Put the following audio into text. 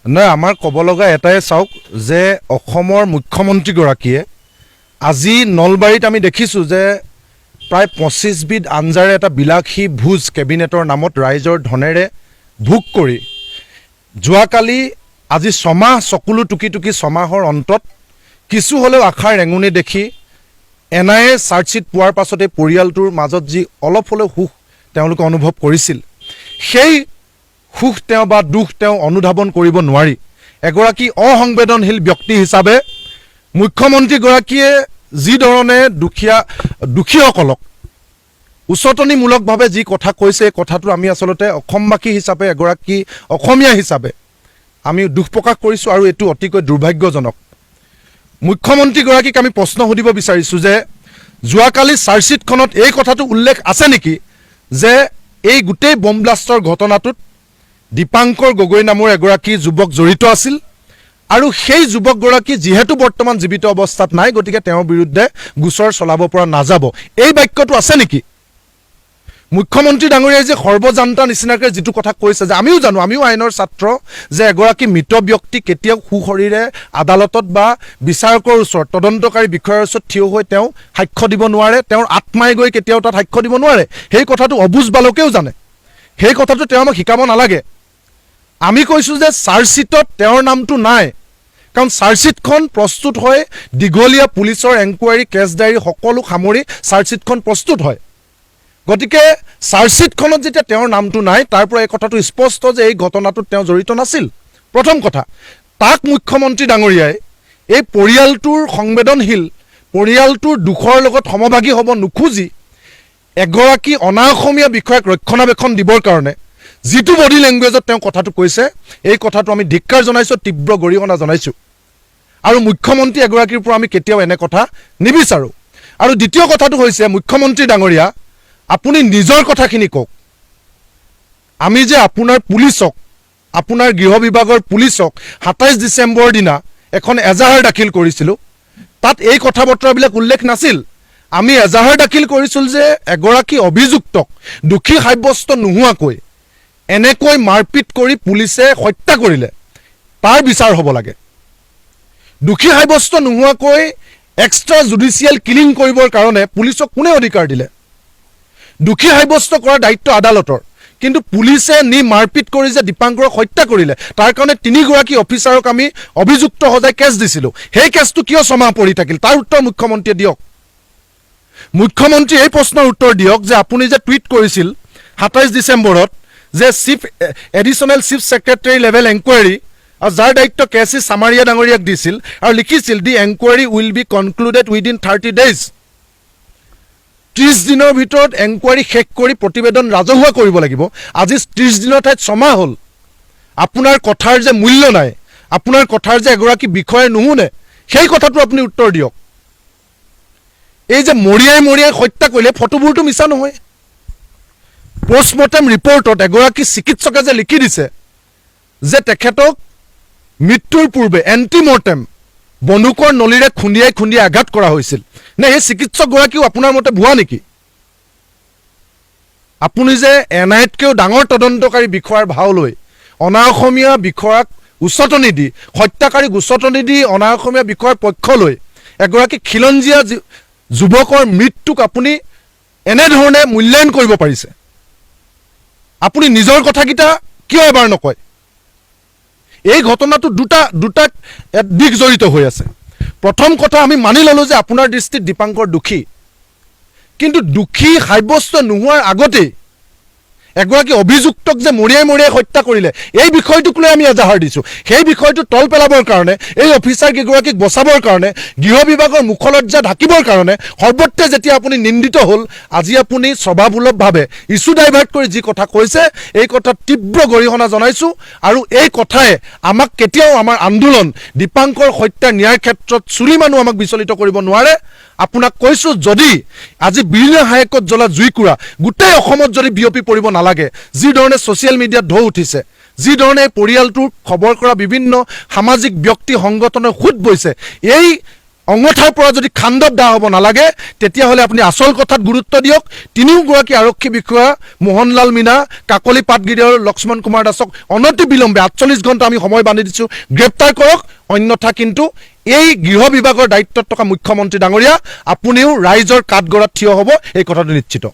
নহয়, আমাৰ ক'ব লগা এটাই চাওক যে অসমৰ মুখ্যমন্ত্ৰীগৰাকীয়ে আজি নলবাৰীত আমি দেখিছোঁ যে প্ৰায় 25 বিধ আঞ্জাৰে এটা বিলাসী ভোজ কেবিনেটৰ নামত ৰাইজৰ ধনেৰে ভোগ কৰি যোৱাকালি আজি ছমাহ চকুলো টুকি টুকি ছমাহৰ অন্তত কিছু হ'লেও আশাৰ ৰেঙুনি দেখি NIA চাৰ্জশ্বিট পোৱাৰ পাছতে পৰিয়ালটোৰ মাজত যি অলপ হ'লেও সুখ তেওঁলোকে অনুভৱ কৰিছিল, সেই সুখ তেওঁ বা দুখ তেওঁ অনুধাৱন কৰিব নোৱাৰি এগৰাকী অসংবেদনশীল ব্যক্তি হিচাপে মুখ্যমন্ত্ৰীগৰাকীয়ে যি ধৰণে দুখীসকলক উচতনিমূলকভাৱে যি কথা কৈছে এই কথাটো আমি আচলতে অসমবাসী হিচাপে এগৰাকী অসমীয়া হিচাপে আমি দুখ প্ৰকাশ কৰিছোঁ আৰু এইটো অতিকৈ দুৰ্ভাগ্যজনক। মুখ্যমন্ত্ৰীগৰাকীক আমি প্ৰশ্ন সুধিব বিচাৰিছোঁ যে যোৱাকালি চাৰ্জশ্বিটখনত এই কথাটো উল্লেখ আছে নেকি যে এই গোটেই বম ব্লাষ্টৰ ঘটনাটোত দীপাংকৰ গগৈ নামৰ এগৰাকী যুৱক জড়িত আছিল আৰু সেই যুৱকগৰাকী যিহেতু বৰ্তমান জীৱিত অৱস্থাত নাই, গতিকে তেওঁৰ বিৰুদ্ধে গোচৰ চলাব পৰা নাযাব, এই বাক্যটো আছে নেকি? মুখ্যমন্ত্ৰী ডাঙৰীয়াই যে সৰ্বজান্তা নিচিনাকৈ যিটো কথা কৈছে যে আমিও জানো, আমিও আইনৰ ছাত্ৰ, যে এগৰাকী মৃত ব্যক্তি কেতিয়াও সুশৰীৰে আদালতত বা বিচাৰকৰ ওচৰত তদন্তকাৰী বিষয়াৰ ওচৰত থিয় হৈ তেওঁ সাক্ষ্য দিব নোৱাৰে, তেওঁৰ আত্মাই গৈ কেতিয়াও তাত সাক্ষ্য দিব নোৱাৰে। সেই কথাটো অবুজ বালকেও জানে, সেই কথাটো তেওঁ আমাক শিকাব নালাগে। আমি কৈছোঁ যে চাৰ্জশ্বিটত তেওঁৰ নামটো নাই, কাৰণ চাৰ্জশ্বিটখন প্ৰস্তুত হয় দীঘলীয়া পুলিচৰ এনকুৱাৰী কেছ ডায়েৰী সকলো সামৰি চাৰ্জশ্বিটখন প্ৰস্তুত হয়। গতিকে চাৰ্জশ্বিটখনত যেতিয়া তেওঁৰ নামটো নাই, তাৰ পৰা এই কথাটো স্পষ্ট যে এই ঘটনাটোত তেওঁ জড়িত নাছিল। প্ৰথম কথা, তাক মুখ্যমন্ত্ৰী ডাঙৰীয়াই এই পৰিয়ালটোৰ সংবেদনশীল পৰিয়ালটোৰ দুখৰ লগত সমভাগী হ'ব নোখোজি এগৰাকী অনা অসমীয়া বিষয়াক ৰক্ষণাবেক্ষণ দিবৰ কাৰণে যিটো বডি লেংগুৱেজত তেওঁ কথাটো কৈছে, এই কথাটো আমি ধিক্কাৰ জনাইছোঁ, তীব্ৰ গৰিহণা জনাইছোঁ আৰু মুখ্যমন্ত্ৰী এগৰাকীৰ পৰা আমি কেতিয়াও এনে কথা নিবিচাৰোঁ। আৰু দ্বিতীয় কথাটো হৈছে, মুখ্যমন্ত্ৰী ডাঙৰীয়া আপুনি নিজৰ কথাখিনি কওক। আমি যে আপোনাৰ পুলিচক, আপোনাৰ গৃহ বিভাগৰ পুলিচক 27 ডিচেম্বৰৰ দিনা এখন এজাহাৰ দাখিল কৰিছিলোঁ, তাত এই কথা বতৰাবিলাক উল্লেখ নাছিল। আমি এজাহাৰ দাখিল কৰিছিলোঁ যে এগৰাকী অভিযুক্তক দোষী সাব্যস্ত নোহোৱাকৈ এনেকৈ মাৰপিট কৰি পুলিচে হত্যা কৰিলে তাৰ বিচাৰ হ'ব লাগে। দোষী সাব্যস্ত নোহোৱাকৈ এক্সট্ৰা জুডিচিয়েল কিলিং কৰিবৰ কাৰণে পুলিচক কোনে অধিকাৰ দিলে? দোষী সাব্যস্ত কৰাৰ দায়িত্ব আদালতৰ, কিন্তু পুলিচে নি মাৰপিট কৰি যে দীপাংকৰক হত্যা কৰিলে তাৰ কাৰণে 3 গৰাকী অফিচাৰক আমি অভিযুক্ত সজাই কেছ দিছিলোঁ। সেই কেছটো কিয় ছমাহ পৰি থাকিল? তাৰ উত্তৰ মুখ্যমন্ত্ৰীয়ে দিয়ক। মুখ্যমন্ত্ৰী এই প্ৰশ্নৰ উত্তৰ দিয়ক যে আপুনি যে টুইট কৰিছিল 27 ডিচেম্বৰত যে additional chief secretary level enquiry আৰু যাৰ দায়িত্ব KC চামাৰিয়া ডাঙৰীয়াক দিছিল আৰু লিখিছিল the enquiry will be concluded within 30 days, 30 দিনৰ ভিতৰত এনকুৱাৰী শেষ কৰি প্ৰতিবেদন ৰাজহুৱা কৰিব লাগিব। আজি 30 দিনৰ ঠাইত ছমাহ হ'ল। আপোনাৰ কথাৰ যে মূল্য নাই, আপোনাৰ কথাৰ যে এগৰাকী বিষয়ে নুশুনে, সেই কথাটো আপুনি উত্তৰ দিয়ক। এই যে মৰিয়াই হত্যা কৰিলে, ফটোবোৰটো মিছা নহয়। পোষ্টমৰ্টেম ৰিপৰ্টত এগৰাকী চিকিৎসকে যে লিখি দিছে যে তেখেতক মৃত্যুৰ পূৰ্বে এণ্টিমৰ্টেম বন্দুকৰ নলীৰে খুন্দিয়াই আঘাত কৰা হৈছিল। নে সেই চিকিৎসকগৰাকীও আপোনাৰ মতে ভুৱা নেকি? আপুনি যে NIAতকৈও ডাঙৰ তদন্তকাৰী বিষয়াৰ ভাও লৈ অনা অসমীয়া বিষয়াক উচতনি দি, হত্যাকাৰীক উচতনি দি অনা অসমীয়া বিষয়াৰ পক্ষ লৈ এগৰাকী খিলঞ্জীয়া যুৱকৰ মৃত্যুক আপুনি এনেধৰণে মূল্যায়ন কৰিব পাৰিছে? আপুনি নিজৰ কথাকেইটা কিয় এবাৰ নকয়? এই ঘটনাটো দুটা দিশ জড়িত হৈ আছে। প্ৰথম কথা, আমি মানি ল'লোঁ যে আপোনাৰ দৃষ্টিত দীপাংকৰ দোষী, কিন্তু দোষী সাব্যস্ত নোহোৱাৰ আগতেই এগৰাকী অভিযুক্তক যে মৰিয়াই হত্যা কৰিলে, এই বিষয়টোক লৈ আমি এজাহাৰ দিছোঁ। সেই বিষয়টো তল পেলাবৰ কাৰণে, এই অফিচাৰ কেইগৰাকীক বচাবৰ কাৰণে, গৃহ বিভাগৰ মুখলজ্জা ঢাকিবৰ কাৰণে সৰ্বত্ৰে যেতিয়া আপুনি নিন্দিত হ'ল, আজি আপুনি স্বভাৱসুলভভাৱে ইছ্যু ডাইভাৰ্ট কৰি যি কথা কৈছে, এই কথাত তীব্ৰ গৰিহণা জনাইছোঁ। আৰু এই কথাই আমাক কেতিয়াও আমাৰ আন্দোলন দীপাংকৰ হত্যাৰ ন্যায়ৰ ক্ষেত্ৰত চুলি মানুহ আমাক বিচলিত কৰিব নোৱাৰে। আপোনাক কৈছোঁ, যদি আজি বিৰিণা হাইকত জ্বলা জুইকুৰা গোটেই অসমত যদি বিয়পি পৰিব নালাগে, যি ধৰণে ছ'চিয়েল মিডিয়াত ঢৌ উঠিছে, যি ধৰণে পৰিয়ালটোৰ খবৰ কৰা বিভিন্ন সামাজিক ব্যক্তি সংগঠনৰ সোঁত বৈছে, এই অঙঠাৰ পৰা যদি খাণ্ডৱ দাহ হ'ব নালাগে তেতিয়াহ'লে আপুনি আচল কথাত গুৰুত্ব দিয়ক। তিনিওগৰাকী আৰক্ষী বিষয়া মোহনলাল মীনা, কাকলি পাটগিৰি আৰু লক্ষ্মণ কুমাৰ দাসক অনতি বিলম্বে 48 ঘণ্টা আমি সময় বান্ধি দিছোঁ, গ্ৰেপ্তাৰ কৰক। অন্যথা কিন্তু এই গৃহ বিভাগৰ দায়িত্বত থকা মুখ্যমন্ত্ৰী ডাঙৰীয়া আপুনিও ৰাইজৰ কাঠগড়াত থিয় হ'ব, এই কথাটো নিশ্চিত।